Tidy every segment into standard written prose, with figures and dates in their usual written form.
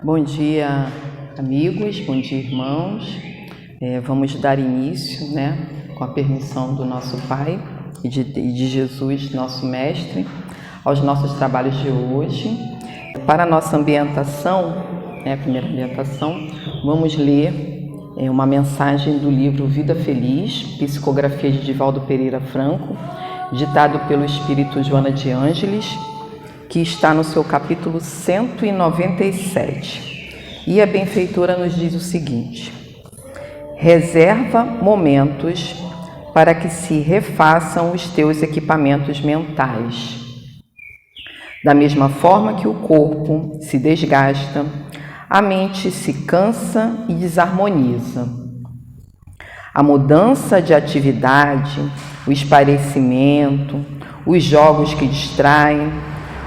Bom dia, amigos, bom dia, irmãos. Vamos dar início, com a permissão do nosso Pai e de Jesus, nosso Mestre, aos nossos trabalhos de hoje. Para a nossa ambientação, a primeira ambientação, vamos ler uma mensagem do livro Vida Feliz, psicografia de Divaldo Pereira Franco, ditado pelo Espírito Joana de Ângeles, que está no seu capítulo 197. E a benfeitora nos diz o seguinte: reserva momentos para que se refaçam os teus equipamentos mentais. Da mesma forma que o corpo se desgasta, a mente se cansa e desarmoniza. A mudança de atividade, o esparecimento, os jogos que distraem,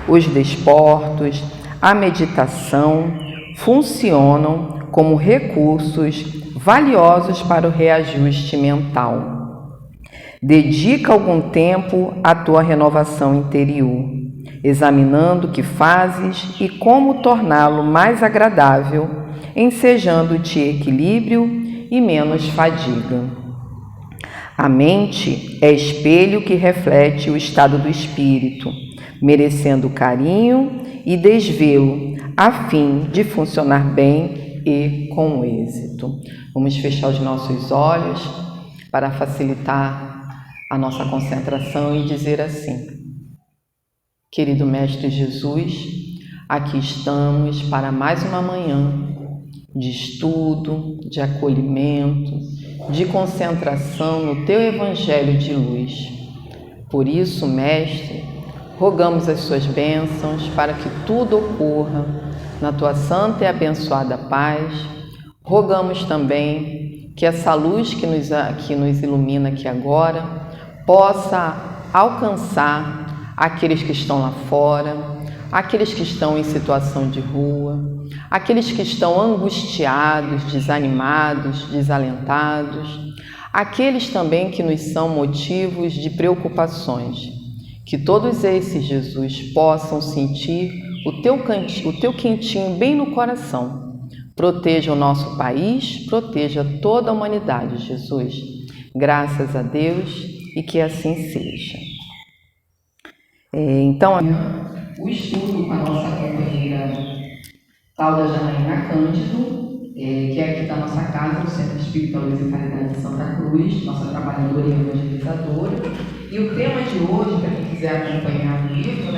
os desportos, a meditação funcionam como recursos valiosos para o reajuste mental. Dedica algum tempo à tua renovação interior, examinando o que fazes e como torná-lo mais agradável, ensejando-te equilíbrio e menos fadiga. A mente é espelho que reflete o estado do espírito, merecendo carinho e desvelo, a fim de funcionar bem e com êxito. Vamos fechar os nossos olhos para facilitar a nossa concentração e dizer assim: querido Mestre Jesus, aqui estamos para mais uma manhã de estudo, de acolhimento, de concentração no Teu Evangelho de luz. Por isso, Mestre, rogamos as Suas bênçãos para que tudo ocorra na Tua santa e abençoada paz. Rogamos também que essa luz que nos ilumina aqui agora possa alcançar aqueles que estão lá fora, aqueles que estão em situação de rua, aqueles que estão angustiados, desanimados, desalentados, aqueles também que nos são motivos de preocupações. Que todos esses, Jesus, possam sentir o teu quentinho bem no coração. Proteja o nosso país, proteja toda a humanidade, Jesus. Graças a Deus e que assim seja. Então, o estudo com a nossa companheira Cláudia Janaína Cândido, que é aqui da nossa casa, no Centro Espírita Luz e Caridade de Santa Cruz, nossa trabalhadora e evangelizadora. E o tema de hoje, para quem quiser acompanhar o livro,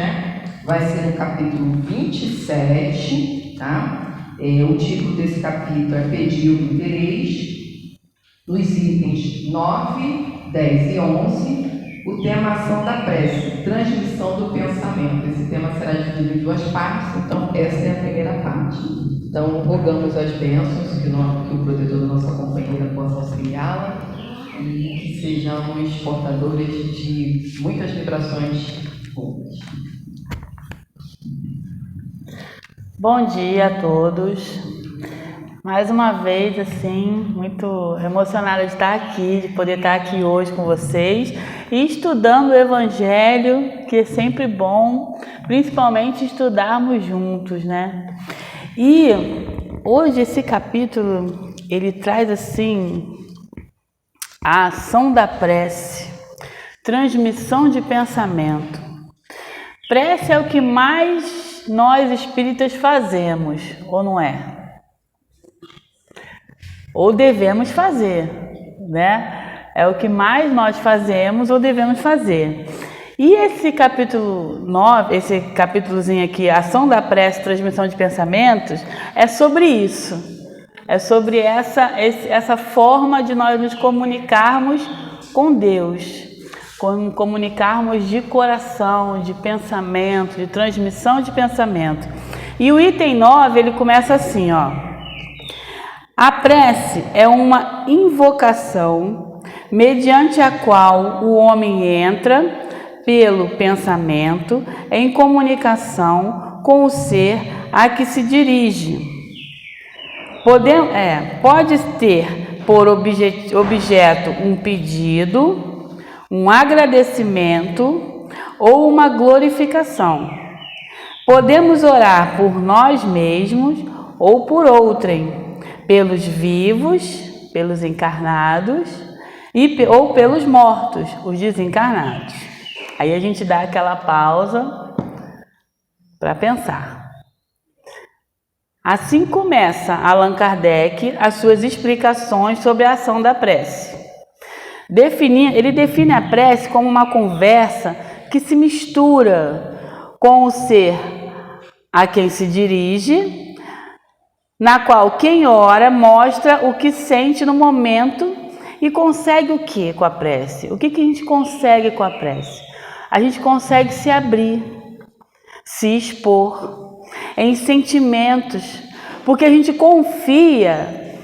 vai ser no capítulo 27, tá? O título desse capítulo é Pediu o Interesse. Nos itens 9, 10 e 11, o tema Ação da Prece, Transmissão do Pensamento. Esse tema será dividido em duas partes, então essa é a primeira parte. Então, rogamos as bênçãos, que o protetor da nossa companheira possa auxiliá-la e que sejamos portadores de muitas vibrações boas. Bom dia a todos. Mais uma vez, muito emocionada de estar aqui, de poder estar aqui hoje com vocês e estudando o Evangelho, que é sempre bom, principalmente estudarmos juntos, E hoje esse capítulo, ele traz a ação da prece, transmissão de pensamento. Prece é o que mais nós espíritas fazemos, ou não é? Ou devemos fazer, É o que mais nós fazemos ou devemos fazer. E esse capítulo 9, esse capítulozinho aqui, Ação da Prece, Transmissão de Pensamentos, é sobre isso. É sobre essa forma de nós nos comunicarmos com Deus, comunicarmos de coração, de pensamento, de transmissão de pensamento. E o item 9, ele começa assim, A prece é uma invocação mediante a qual o homem entra, pelo pensamento, em comunicação com o ser a que se dirige. Pode ter por objeto um pedido, um agradecimento ou uma glorificação. Podemos orar por nós mesmos ou por outrem, pelos vivos, pelos encarnados, ou pelos mortos, os desencarnados. Aí a gente dá aquela pausa para pensar. Assim começa Allan Kardec as suas explicações sobre a ação da prece. Ele define a prece como uma conversa que se mistura com o ser a quem se dirige, na qual quem ora mostra o que sente no momento e consegue o que com a prece? O que a gente consegue com a prece? A gente consegue se abrir, se expor em sentimentos, porque a gente confia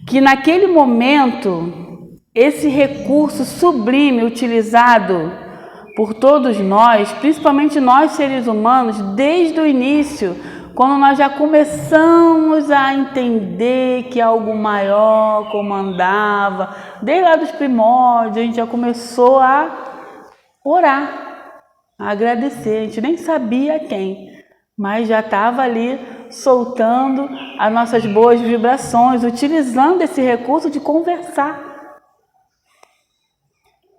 que naquele momento esse recurso sublime utilizado por todos nós, principalmente nós seres humanos, desde o início, quando nós já começamos a entender que algo maior comandava, desde lá dos primórdios, a gente já começou a orar, a agradecer. A gente nem sabia quem, mas já estava ali soltando as nossas boas vibrações, utilizando esse recurso de conversar.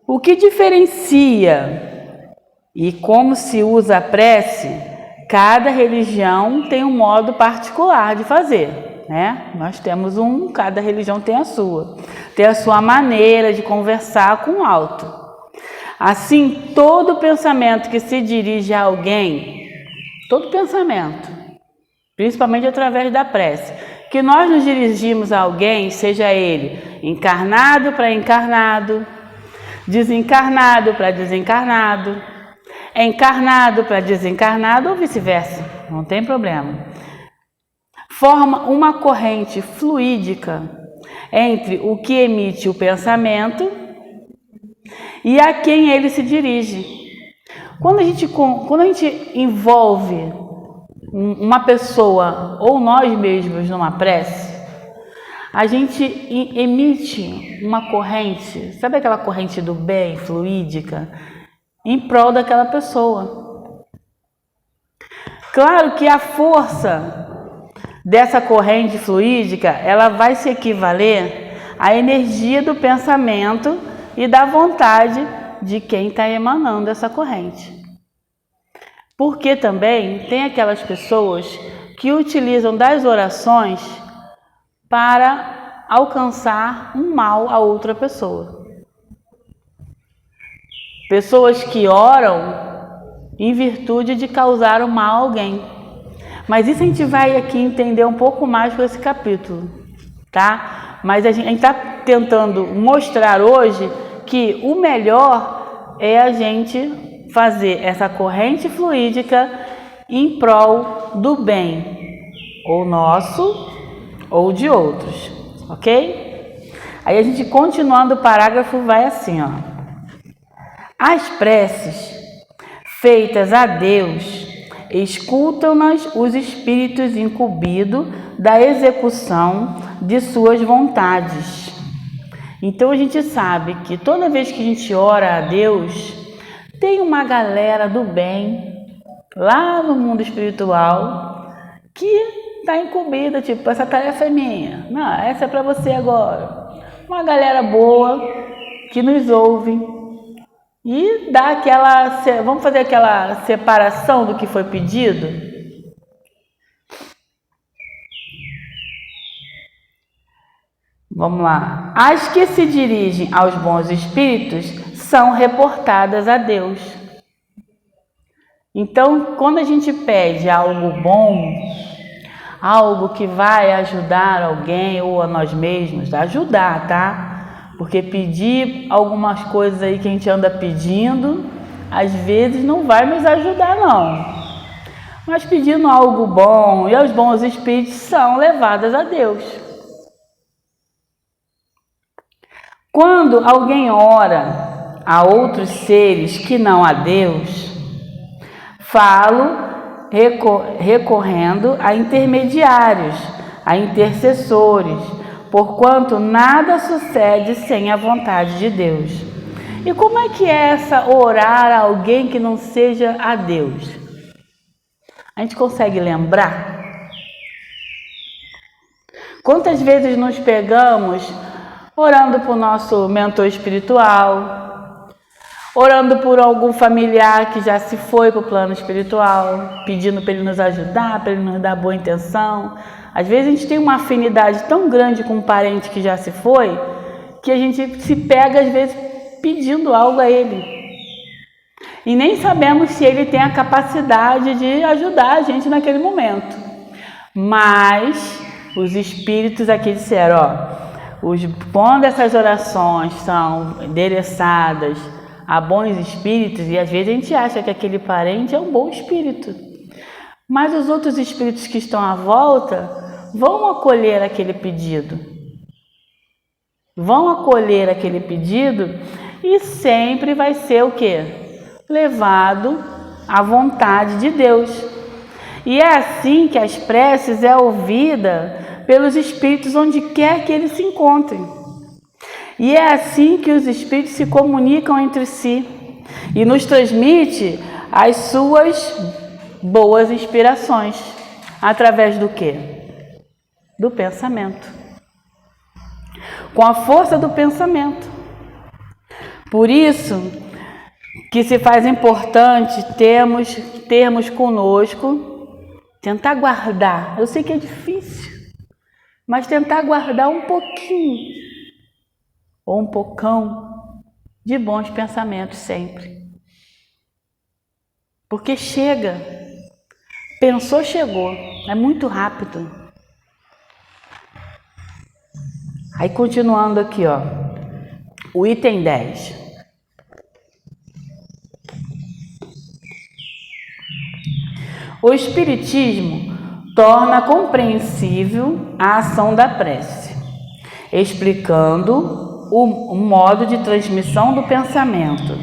O que diferencia e como se usa a prece, cada religião tem um modo particular de fazer, né? Nós temos cada religião tem a sua maneira de conversar com o alto. Assim, todo pensamento que se dirige a alguém, todo pensamento, principalmente através da prece, que nós nos dirigimos a alguém, seja ele encarnado para encarnado, desencarnado para desencarnado, encarnado para desencarnado ou vice-versa, não tem problema. Forma uma corrente fluídica entre o que emite o pensamento e a quem ele se dirige. Quando a gente envolve uma pessoa ou nós mesmos numa prece, a gente emite uma corrente, sabe aquela corrente do bem, fluídica, em prol daquela pessoa. Claro que a força dessa corrente fluídica, ela vai se equivaler à energia do pensamento e da vontade de quem está emanando essa corrente. Porque também tem aquelas pessoas que utilizam das orações para alcançar um mal a outra pessoa. Pessoas que oram em virtude de causar o mal a alguém. Mas isso a gente vai aqui entender um pouco mais com esse capítulo, tá? Mas a gente está tentando mostrar hoje que o melhor é a gente fazer essa corrente fluídica em prol do bem, ou nosso ou de outros, ok? Aí a gente, continuando o parágrafo, vai assim, ó. As preces feitas a Deus escutam-nas os espíritos incumbidos da execução de suas vontades. Então a gente sabe que toda vez que a gente ora a Deus, tem uma galera do bem lá no mundo espiritual que está incumbida, tipo, essa tarefa é minha, não, essa é para você agora. Uma galera boa que nos ouve e dá aquela, vamos fazer aquela separação do que foi pedido? Vamos lá. As que se dirigem aos bons espíritos são reportadas a Deus. Então, quando a gente pede algo bom, algo que vai ajudar alguém ou a nós mesmos, ajudar, tá? Porque pedir algumas coisas aí que a gente anda pedindo, às vezes não vai nos ajudar, não. Mas pedindo algo bom e aos bons espíritos são levadas a Deus. Quando alguém ora a outros seres que não a Deus, falo recorrendo a intermediários, a intercessores, porquanto nada sucede sem a vontade de Deus. E como é que é essa orar a alguém que não seja a Deus? A gente consegue lembrar? Quantas vezes nos pegamos orando por nosso mentor espiritual, orando por algum familiar que já se foi para o plano espiritual, pedindo para ele nos ajudar, para ele nos dar boa intenção. Às vezes a gente tem uma afinidade tão grande com um parente que já se foi, que a gente se pega às vezes pedindo algo a ele. E nem sabemos se ele tem a capacidade de ajudar a gente naquele momento. Mas os espíritos aqui disseram, quando essas orações são endereçadas a bons espíritos, e às vezes a gente acha que aquele parente é um bom espírito, mas os outros espíritos que estão à volta vão acolher aquele pedido. Vão acolher aquele pedido e sempre vai ser o quê? Levado à vontade de Deus. E é assim que as preces é ouvida pelos espíritos onde quer que eles se encontrem. E é assim que os espíritos se comunicam entre si e nos transmite as suas boas inspirações. Através do quê? Do pensamento. Com a força do pensamento. Por isso que se faz importante termos conosco, tentar guardar. Eu sei que é difícil, mas tentar guardar um pouquinho ou um pocão de bons pensamentos sempre. Porque chega, pensou, chegou, é muito rápido. Aí continuando aqui, o item 10. O Espiritismo torna compreensível a ação da prece, explicando o modo de transmissão do pensamento,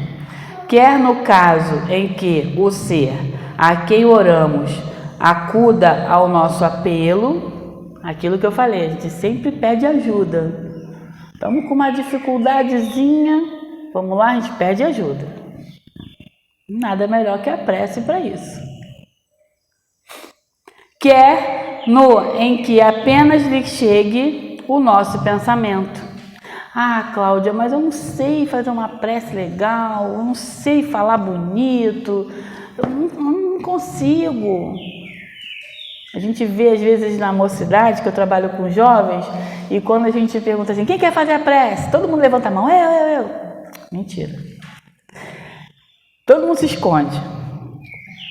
quer no caso em que o ser a quem oramos acuda ao nosso apelo, aquilo que eu falei, a gente sempre pede ajuda. Estamos com uma dificuldadezinha, vamos lá, a gente pede ajuda. Nada melhor que a prece para isso. Quer no em que apenas lhe chegue o nosso pensamento. Ah, Cláudia, mas eu não sei fazer uma prece legal, eu não sei falar bonito, eu não consigo. A gente vê às vezes na mocidade, que eu trabalho com jovens, e quando a gente pergunta assim, quem quer fazer a prece? Todo mundo levanta a mão, eu. Mentira. Todo mundo se esconde.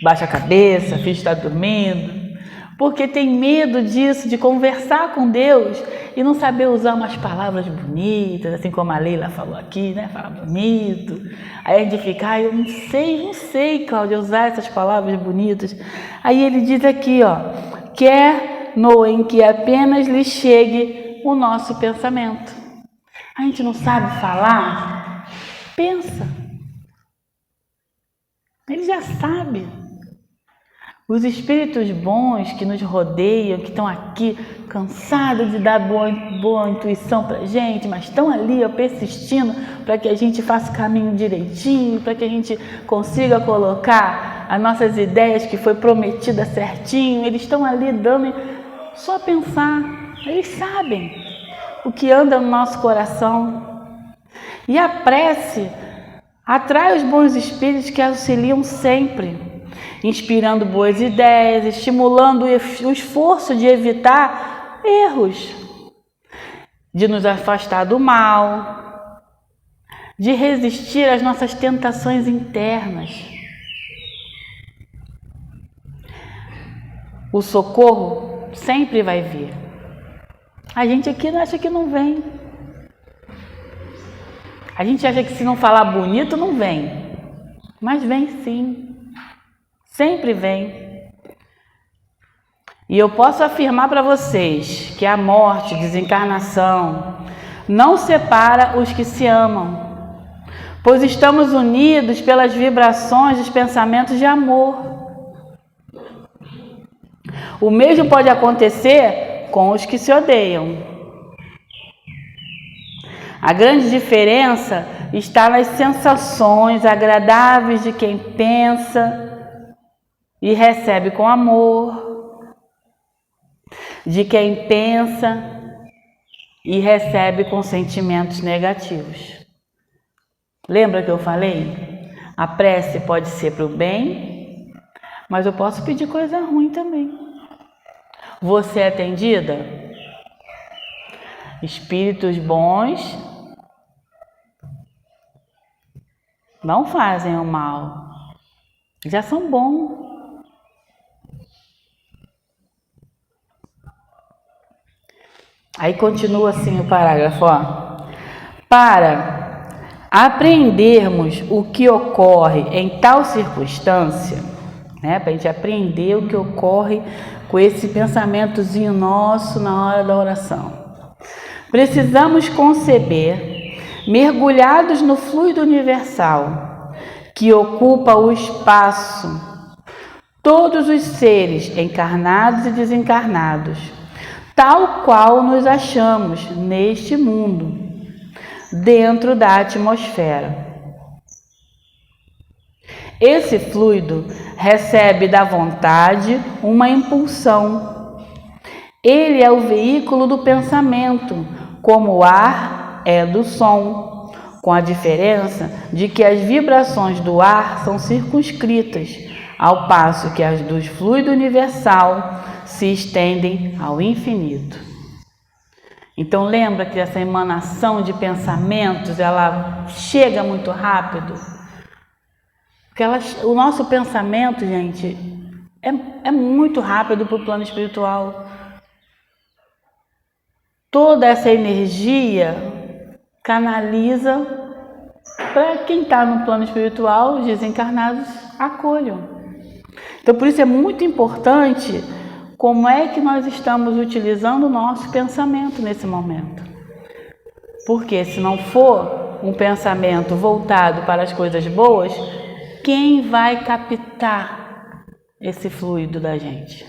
Baixa a cabeça, finge estar dormindo. Porque tem medo disso, de conversar com Deus e não saber usar umas palavras bonitas, assim como a Leila falou aqui, né? Falar bonito. Aí a gente fica, eu não sei, Cláudia, usar essas palavras bonitas. Aí ele diz aqui, quer no em que apenas lhe chegue o nosso pensamento. A gente não sabe falar? Pensa. Ele já sabe. Os espíritos bons que nos rodeiam, que estão aqui cansados de dar boa intuição para a gente, mas estão ali persistindo para que a gente faça o caminho direitinho, para que a gente consiga colocar as nossas ideias que foi prometida certinho. Eles estão ali dando, só pensar, eles sabem o que anda no nosso coração. E a prece atrai os bons espíritos que auxiliam sempre, inspirando boas ideias, estimulando o esforço de evitar erros, de nos afastar do mal, de resistir às nossas tentações internas. O socorro sempre vai vir. A gente aqui acha que não vem. A gente acha que se não falar bonito, não vem. Mas vem sim. Sempre vem. E eu posso afirmar para vocês que a morte, desencarnação, não separa os que se amam, pois estamos unidos pelas vibrações dos pensamentos de amor. O mesmo pode acontecer com os que se odeiam. A grande diferença está nas sensações agradáveis de quem pensa e recebe com amor, de quem pensa e recebe com sentimentos negativos. Lembra que eu falei? A prece pode ser para o bem, mas eu posso pedir coisa ruim também. Você é atendida? Espíritos bons não fazem o mal, já são bons. Aí continua assim o parágrafo, ó. Para aprendermos o que ocorre em tal circunstância, né, para a gente aprender o que ocorre com esse pensamentozinho nosso na hora da oração, precisamos conceber, mergulhados no fluido universal que ocupa o espaço, todos os seres encarnados e desencarnados, tal qual nos achamos neste mundo, dentro da atmosfera. Esse fluido recebe da vontade uma impulsão. Ele é o veículo do pensamento, como o ar é do som, com a diferença de que as vibrações do ar são circunscritas, ao passo que as do fluido universal se estendem ao infinito. Então lembra que essa emanação de pensamentos, ela chega muito rápido? Porque o nosso pensamento, gente, é muito rápido para o plano espiritual. Toda essa energia canaliza para quem está no plano espiritual, os desencarnados acolham. Então por isso é muito importante como é que nós estamos utilizando o nosso pensamento nesse momento. Porque se não for um pensamento voltado para as coisas boas, quem vai captar esse fluido da gente?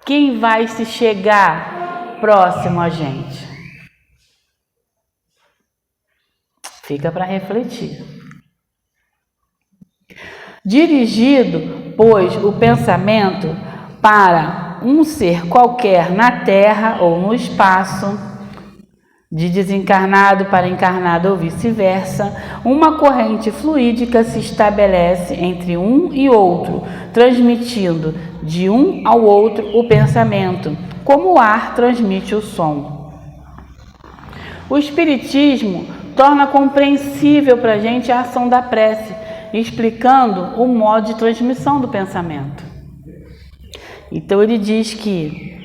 Quem vai se chegar próximo a gente? Fica para refletir. Dirigido, pois, o pensamento para um ser qualquer na Terra ou no espaço, de desencarnado para encarnado ou vice-versa, uma corrente fluídica se estabelece entre um e outro, transmitindo de um ao outro o pensamento, como o ar transmite o som. O Espiritismo torna compreensível para a gente a ação da prece, explicando o modo de transmissão do pensamento. Então ele diz que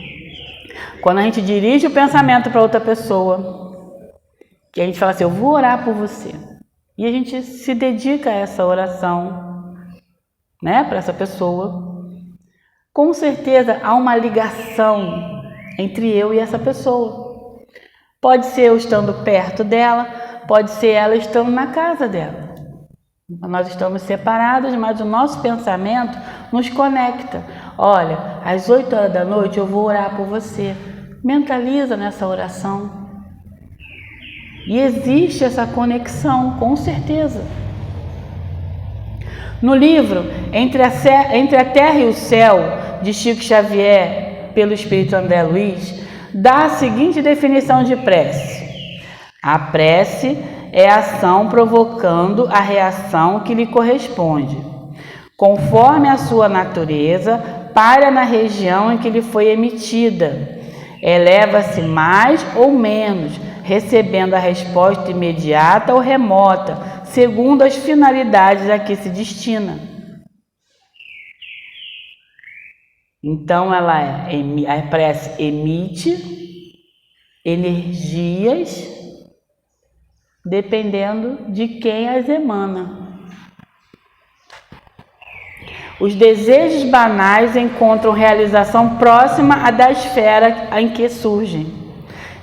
quando a gente dirige o pensamento para outra pessoa, que a gente fala assim, eu vou orar por você, e a gente se dedica a essa oração, né, para essa pessoa, com certeza há uma ligação entre eu e essa pessoa. Pode ser eu estando perto dela, pode ser ela estando na casa dela. Nós estamos separados, mas o nosso pensamento nos conecta. Olha, às 8 horas da noite eu vou orar por você. Mentaliza nessa oração. E existe essa conexão, com certeza. No livro Entre a Terra e o Céu, de Chico Xavier, pelo Espírito André Luiz, dá a seguinte definição de prece. A prece é a ação provocando a reação que lhe corresponde. Conforme a sua natureza, para na região em que lhe foi emitida. Eleva-se mais ou menos, recebendo a resposta imediata ou remota, segundo as finalidades a que se destina. Então, a prece emite energias dependendo de quem as emana. Os desejos banais encontram realização próxima à da esfera em que surgem.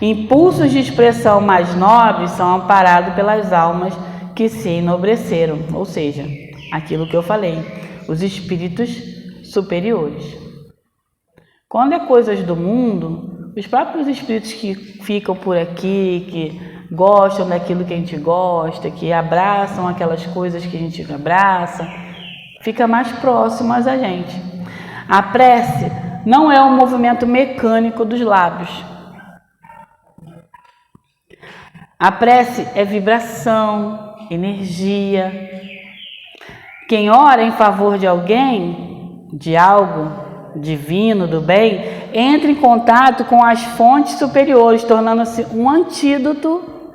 Impulsos de expressão mais nobres são amparados pelas almas que se enobreceram, ou seja, aquilo que eu falei, os espíritos superiores. Quando é coisas do mundo, os próprios espíritos que ficam por aqui, que gostam daquilo que a gente gosta, que abraçam aquelas coisas que a gente abraça, fica mais próximas a gente. A prece não é um movimento mecânico dos lábios. A prece é vibração, energia. Quem ora em favor de alguém, de algo divino, do bem, entra em contato com as fontes superiores, tornando-se um antídoto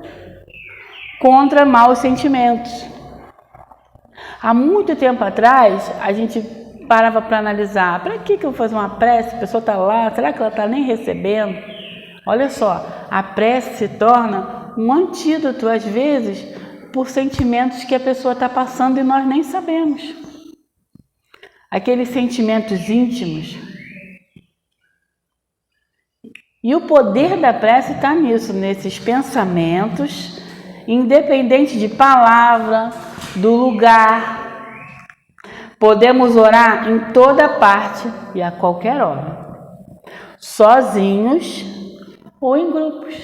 contra maus sentimentos. Há muito tempo atrás, a gente parava para analisar, para que eu vou fazer uma prece? A pessoa está lá, será que ela está nem recebendo? Olha só, a prece se torna um antídoto, às vezes, por sentimentos que a pessoa está passando e nós nem sabemos. Aqueles sentimentos íntimos. E o poder da prece está nisso, nesses pensamentos, independente de palavra, do lugar. Podemos orar em toda parte e a qualquer hora, sozinhos ou em grupos.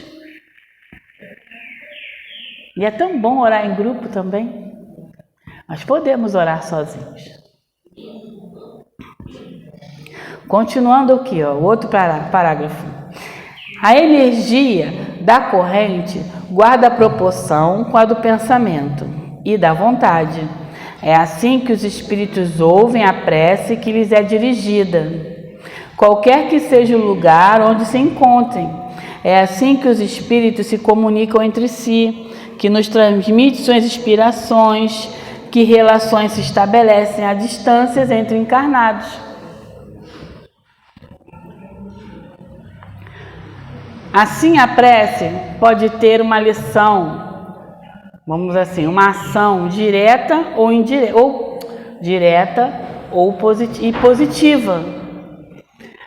E é tão bom orar em grupo também. Mas podemos orar sozinhos. Continuando aqui, o outro parágrafo. A energia da corrente guarda proporção com a do pensamento e da vontade. É assim que os espíritos ouvem a prece que lhes é dirigida, qualquer que seja o lugar onde se encontrem. É assim que os espíritos se comunicam entre si, que nos transmite suas inspirações, que relações se estabelecem a distâncias entre encarnados. Assim, a prece pode ter uma lição, vamos dizer assim, uma ação direta ou indireta, ou direta ou positiva,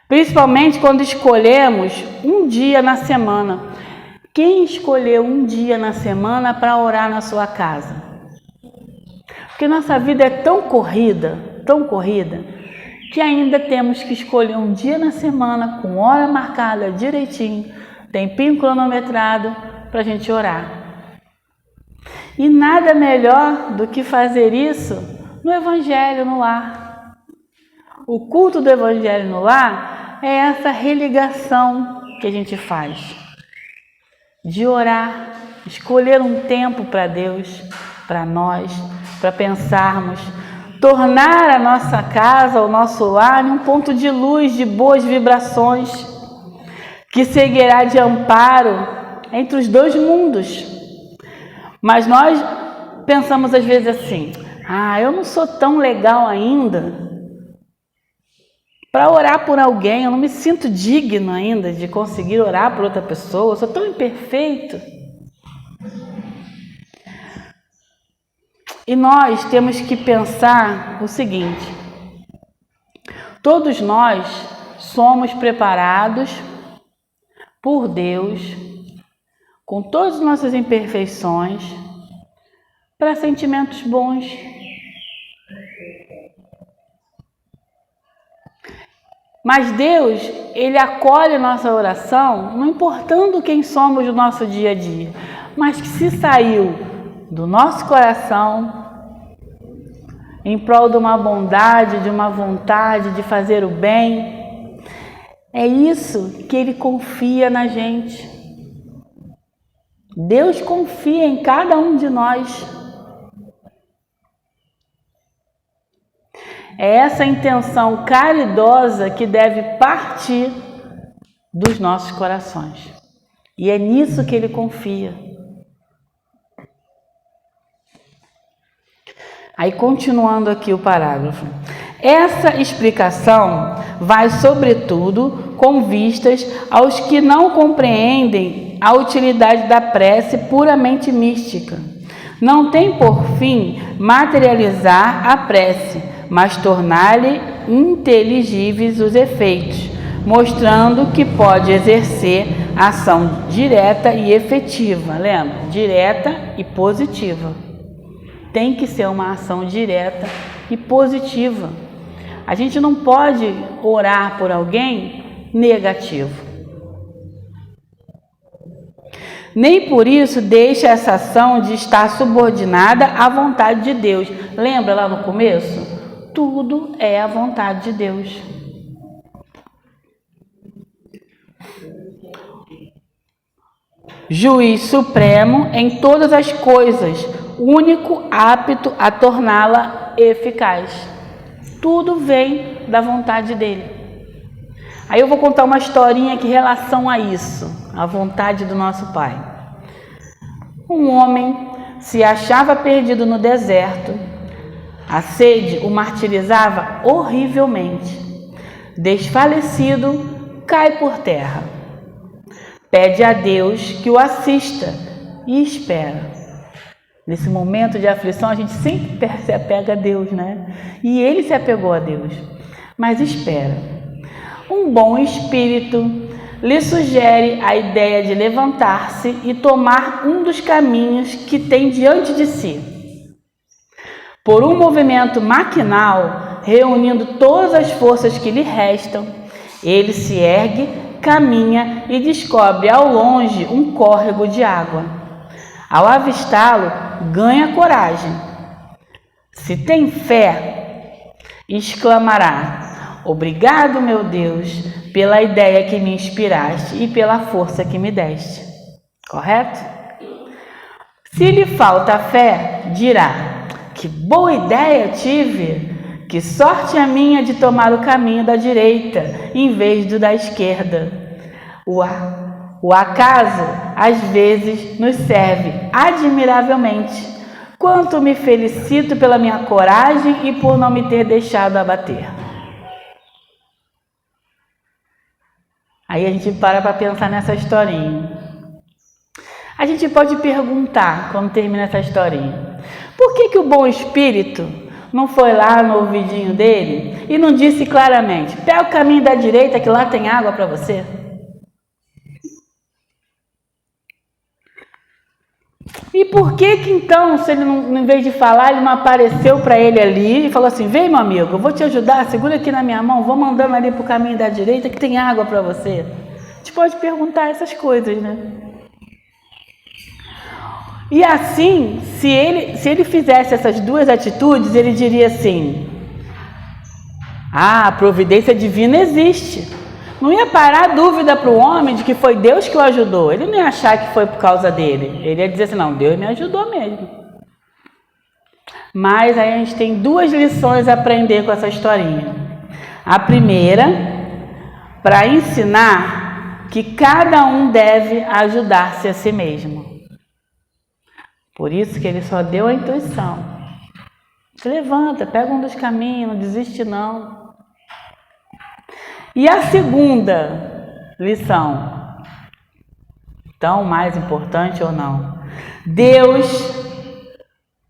principalmente quando escolhemos um dia na semana. Quem escolheu um dia na semana para orar na sua casa? Porque nossa vida é tão corrida, que ainda temos que escolher um dia na semana, com hora marcada direitinho, tempinho cronometrado, para a gente orar. E nada melhor do que fazer isso no Evangelho no lar. O culto do Evangelho no lar é essa religação que a gente faz. De orar, escolher um tempo para Deus, para nós, para pensarmos, tornar a nossa casa, o nosso lar, um ponto de luz, de boas vibrações, que seguirá de amparo entre os dois mundos. Mas nós pensamos às vezes assim, eu não sou tão legal ainda para orar por alguém, eu não me sinto digno ainda de conseguir orar por outra pessoa, eu sou tão imperfeito. E nós temos que pensar o seguinte: todos nós somos preparados por Deus, com todas as nossas imperfeições, para sentimentos bons. Mas Deus, Ele acolhe a nossa oração, não importando quem somos no nosso dia a dia, mas que se saiu do nosso coração, em prol de uma bondade, de uma vontade de fazer o bem, é isso que Ele confia na gente. Deus confia em cada um de nós. É essa intenção caridosa que deve partir dos nossos corações. E é nisso que Ele confia. Aí, continuando aqui o parágrafo. Essa explicação vai, sobretudo, com vistas aos que não compreendem a utilidade da prece puramente mística. Não tem por fim materializar a prece, mas tornar-lhe inteligíveis os efeitos, mostrando que pode exercer ação direta e efetiva. Lembra? Direta e positiva. Tem que ser uma ação direta e positiva. A gente não pode orar por alguém negativo. Nem por isso deixa essa ação de estar subordinada à vontade de Deus. Lembra lá no começo? Tudo é a vontade de Deus. Juiz supremo em todas as coisas, único apto a torná-la eficaz. Tudo vem da vontade dele. Aí eu vou contar uma historinha que em relação a isso, a vontade do nosso Pai. Um homem se achava perdido no deserto. A sede o martirizava horrivelmente. Desfalecido, cai por terra. Pede a Deus que o assista e espera. Nesse momento de aflição, a gente sempre se apega a Deus, né? E ele se apegou a Deus, mas espera. Um bom espírito lhe sugere a ideia de levantar-se e tomar um dos caminhos que tem diante de si. Por um movimento maquinal, reunindo todas as forças que lhe restam, ele se ergue, caminha e descobre ao longe um córrego de água. Ao avistá-lo, ganha coragem. Se tem fé, exclamará: obrigado, meu Deus, pela ideia que me inspiraste e pela força que me deste. Correto? Se lhe falta fé, dirá: que boa ideia tive! Que sorte a minha de tomar o caminho da direita, em vez do da esquerda. O acaso, às vezes, nos serve admiravelmente. Quanto me felicito pela minha coragem e por não me ter deixado abater. Aí a gente para pensar nessa historinha. A gente pode perguntar, quando termina essa historinha, por que o bom espírito não foi lá no ouvidinho dele e não disse claramente: pega o caminho da direita que lá tem água para você? E por que então, se ele não, em vez de falar, ele não apareceu para ele ali e falou assim: vem, meu amigo, eu vou te ajudar, segura aqui na minha mão, vamos andando ali para o caminho da direita que tem água para você? A gente pode perguntar essas coisas, né? E assim, se ele fizesse essas duas atitudes, ele diria assim: a providência divina existe. Não ia parar a dúvida para o homem de que foi Deus que o ajudou. Ele não ia achar que foi por causa dele. Ele ia dizer assim: não, Deus me ajudou mesmo. Mas aí a gente tem duas lições a aprender com essa historinha. A primeira, para ensinar que cada um deve ajudar-se a si mesmo. Por isso que ele só deu a intuição. Se levanta, pega um dos caminhos, não desiste não. E a segunda lição, tão mais importante ou não, Deus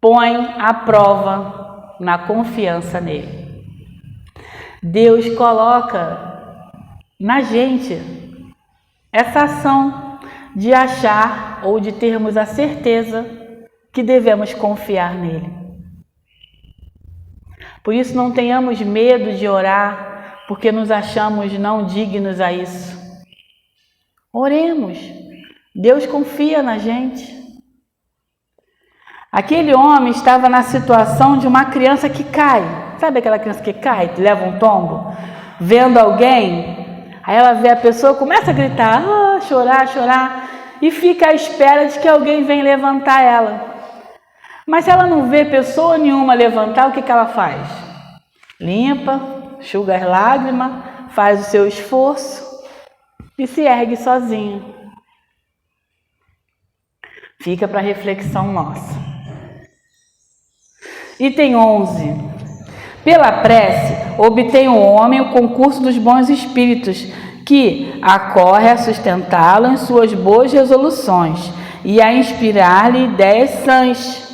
põe a prova na confiança nele. Deus coloca na gente essa ação de achar ou de termos a certeza que devemos confiar nele. Por isso não tenhamos medo de orar, porque nos achamos não dignos a isso. Oremos. Deus confia na gente. Aquele homem estava na situação de uma criança que cai. Sabe aquela criança que cai, leva um tombo? Vendo alguém, aí ela vê a pessoa, começa a gritar, chorar, e fica à espera de que alguém venha levantar ela. Mas se ela não vê pessoa nenhuma levantar, o que ela faz? Limpa, enxuga as lágrimas, faz o seu esforço e se ergue sozinha. Fica para reflexão nossa. Item 11. Pela prece, obtém o homem o concurso dos bons espíritos, que acorre a sustentá-lo em suas boas resoluções e a inspirar-lhe ideias sãs.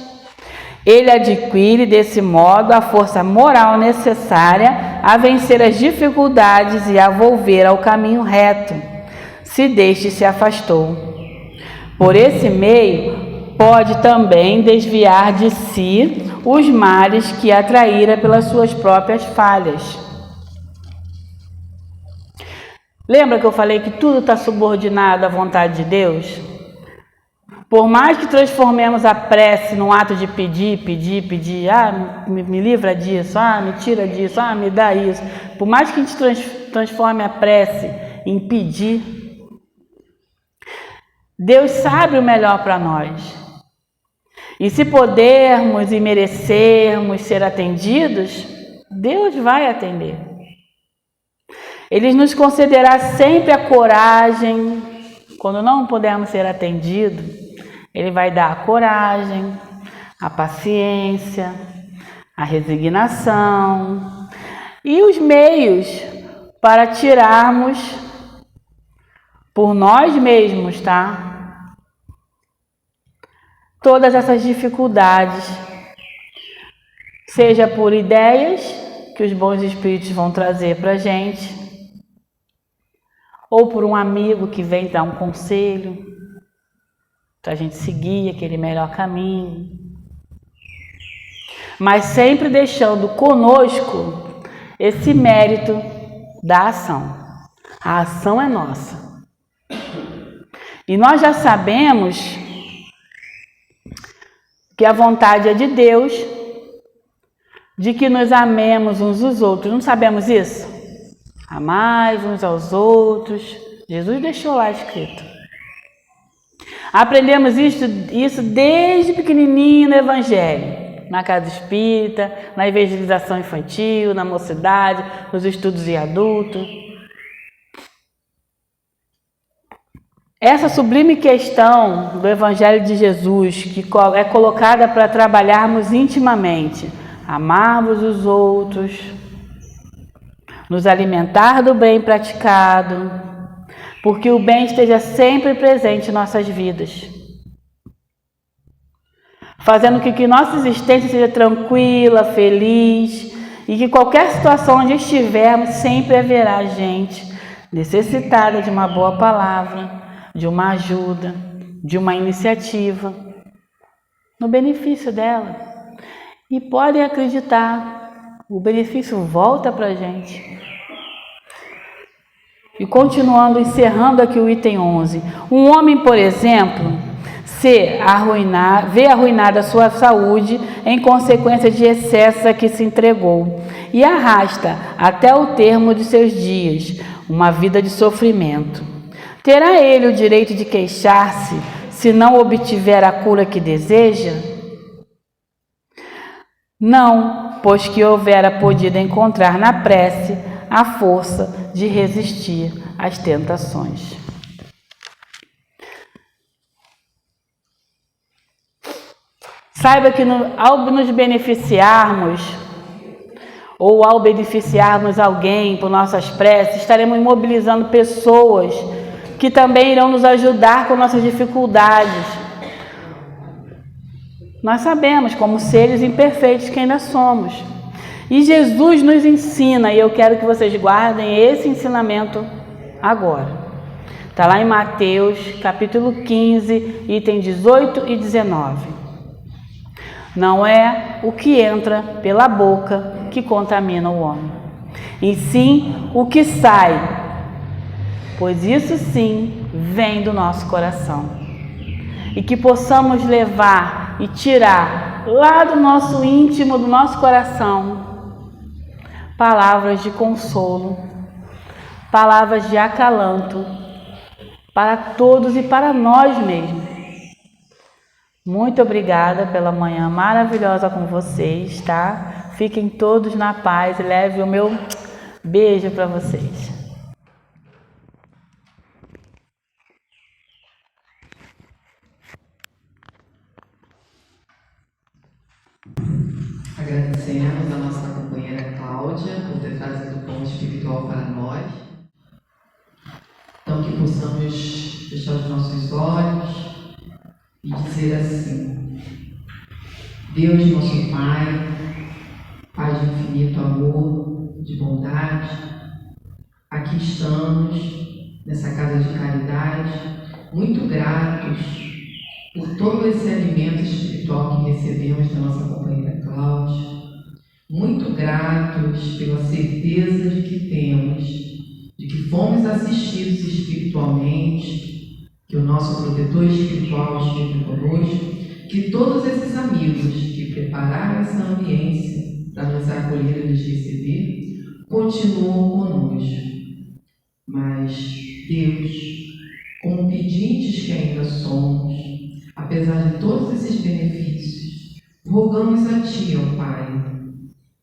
Ele adquire, desse modo, a força moral necessária a vencer as dificuldades e a volver ao caminho reto, se deste se afastou. Por esse meio, pode também desviar de si os males que atraíra pelas suas próprias falhas. Lembra que eu falei que tudo está subordinado à vontade de Deus? Por mais que transformemos a prece num ato de pedir, me livra disso, me tira disso, me dá isso. Por mais que a gente transforme a prece em pedir, Deus sabe o melhor para nós. E se pudermos e merecermos ser atendidos, Deus vai atender. Ele nos concederá sempre a coragem. Quando não pudermos ser atendidos, Ele vai dar a coragem, a paciência, a resignação e os meios para tirarmos por nós mesmos, tá? Todas essas dificuldades, seja por ideias que os bons espíritos vão trazer para a gente, ou por um amigo que vem dar um conselho para a gente seguir aquele melhor caminho, mas sempre deixando conosco esse mérito da ação. A ação é nossa. E nós já sabemos que a vontade é de Deus, de que nos amemos uns aos outros. Não sabemos isso? Amai uns aos outros. Jesus deixou lá escrito. Aprendemos isso desde pequenininho no Evangelho, na casa espírita, na evangelização infantil, na mocidade, nos estudos de adulto. Essa sublime questão do Evangelho de Jesus, que é colocada para trabalharmos intimamente, amarmos os outros, nos alimentar do bem praticado, porque o bem esteja sempre presente em nossas vidas, fazendo com que nossa existência seja tranquila, feliz, e que qualquer situação onde estivermos, sempre haverá gente necessitada de uma boa palavra, de uma ajuda, de uma iniciativa, no benefício dela. E podem acreditar, o benefício volta para a gente. E continuando, encerrando aqui o item 11. Um homem, por exemplo, vê arruinada a sua saúde em consequência de excessos a que se entregou e arrasta até o termo de seus dias uma vida de sofrimento. Terá ele o direito de queixar-se se não obtiver a cura que deseja? Não, pois que houvera podido encontrar na prece a força de resistir às tentações. Saiba que ao nos beneficiarmos ou ao beneficiarmos alguém por nossas preces, estaremos mobilizando pessoas que também irão nos ajudar com nossas dificuldades. Nós sabemos, como seres imperfeitos que ainda somos. E Jesus nos ensina, e eu quero que vocês guardem esse ensinamento agora. Está lá em Mateus, capítulo 15, item 18 e 19. Não é o que entra pela boca que contamina o homem, e sim o que sai, pois isso sim vem do nosso coração. E que possamos levar e tirar lá do nosso íntimo, do nosso coração, palavras de consolo, palavras de acalanto para todos e para nós mesmos. Muito obrigada pela manhã maravilhosa com vocês, tá? Fiquem todos na paz e leve o meu beijo para vocês. Agradecemos a nossa companheira Cláudia por ter trazido o pão espiritual para nós. Então, que possamos fechar os nossos olhos e dizer assim: Deus, nosso Pai, Pai de infinito amor, de bondade, aqui estamos, nessa casa de caridade, muito gratos por todo esse alimento espiritual que recebemos da nossa companheira Cláudia, muito gratos pela certeza de que temos, de que fomos assistidos espiritualmente, que o nosso protetor espiritual esteve conosco, que todos esses amigos que prepararam essa ambiência para nos acolher e nos receber, continuam conosco. Mas Deus, com o pedintes que ainda somos, apesar de todos esses benefícios, rogamos a Ti, ó Pai,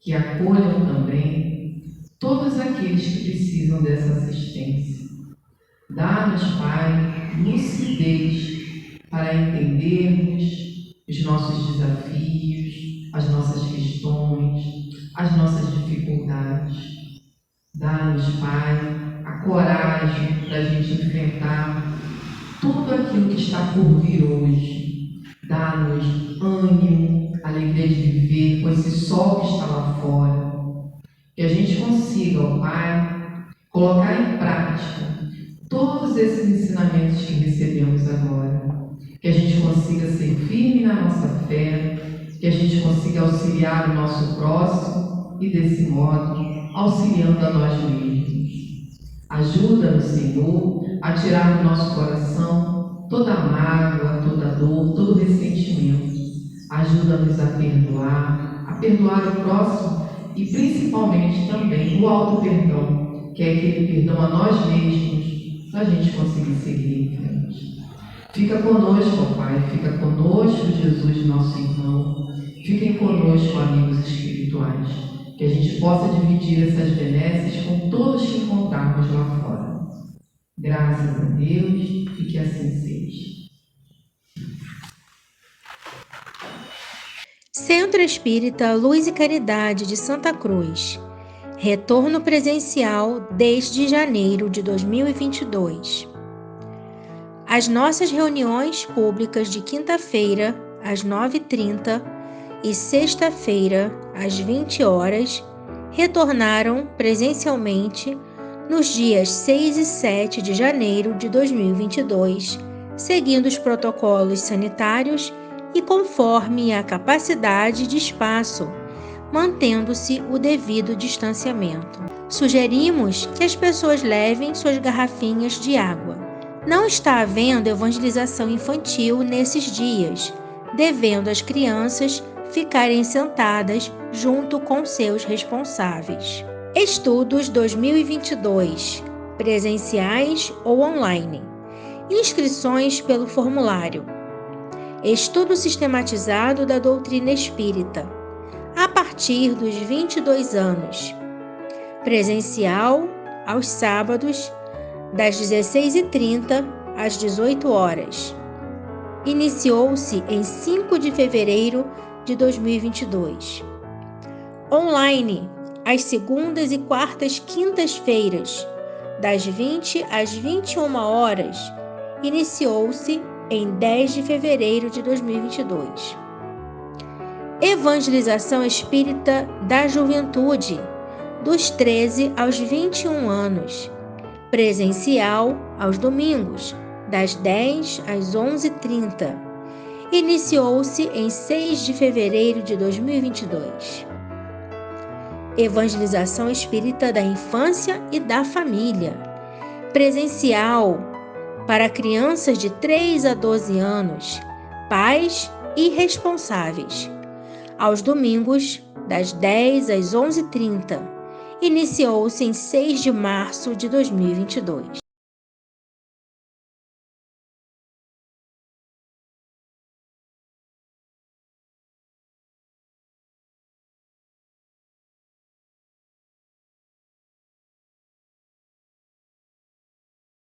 que acolham também todos aqueles que precisam dessa assistência. Dá-nos, Pai, lucidez para entendermos os nossos desafios, as nossas questões, as nossas dificuldades. Dá-nos, Pai, a coragem para a gente enfrentar tudo aquilo que está por vir hoje. Dá-nos ânimo, alegria de viver com esse sol que está lá fora. Que a gente consiga, ó Pai, colocar em prática todos esses ensinamentos que recebemos agora. Que a gente consiga ser firme na nossa fé, que a gente consiga auxiliar o nosso próximo e, desse modo, auxiliando a nós mesmos. Ajuda-nos, Senhor, a tirar do nosso coração toda mágoa, toda dor, todo ressentimento. Ajuda-nos a perdoar o próximo e, principalmente, também o auto-perdão, que é aquele perdão a nós mesmos, para a gente conseguir seguir em frente. Fica conosco, Pai, fica conosco, Jesus, nosso irmão. Fiquem conosco, amigos espirituais, que a gente possa dividir essas benesses com todos que encontrarmos lá fora. Graças a Deus e que assim seja. Centro Espírita Luz e Caridade de Santa Cruz. Retorno presencial desde janeiro de 2022. As nossas reuniões públicas de quinta-feira, às 9h30, e sexta-feira, às 20 horas, retornaram presencialmente nos dias 6 e 7 de janeiro de 2022, seguindo os protocolos sanitários e conforme a capacidade de espaço, mantendo-se o devido distanciamento. Sugerimos que as pessoas levem suas garrafinhas de água. Não está havendo evangelização infantil nesses dias, devendo as crianças ficarem sentadas junto com seus responsáveis. Estudos 2022, presenciais ou online. Inscrições pelo formulário. Estudo sistematizado da doutrina espírita, a partir dos 22 anos. Presencial, aos sábados, das 16h30 às 18 horas. Iniciou-se em 5 de fevereiro de 2022. Online, às segundas e quartas quintas-feiras, das 20 às 21 horas. Iniciou-se em 10 de fevereiro de 2022. Evangelização Espírita da Juventude, dos 13 aos 21 anos. Presencial aos domingos, das 10 às 11h30. Iniciou-se em 6 de fevereiro de 2022. Evangelização Espírita da Infância e da Família. Presencial para crianças de 3 a 12 anos, pais e responsáveis. Aos domingos, das 10 às 11h30. Iniciou-se em 6 de março de 2022.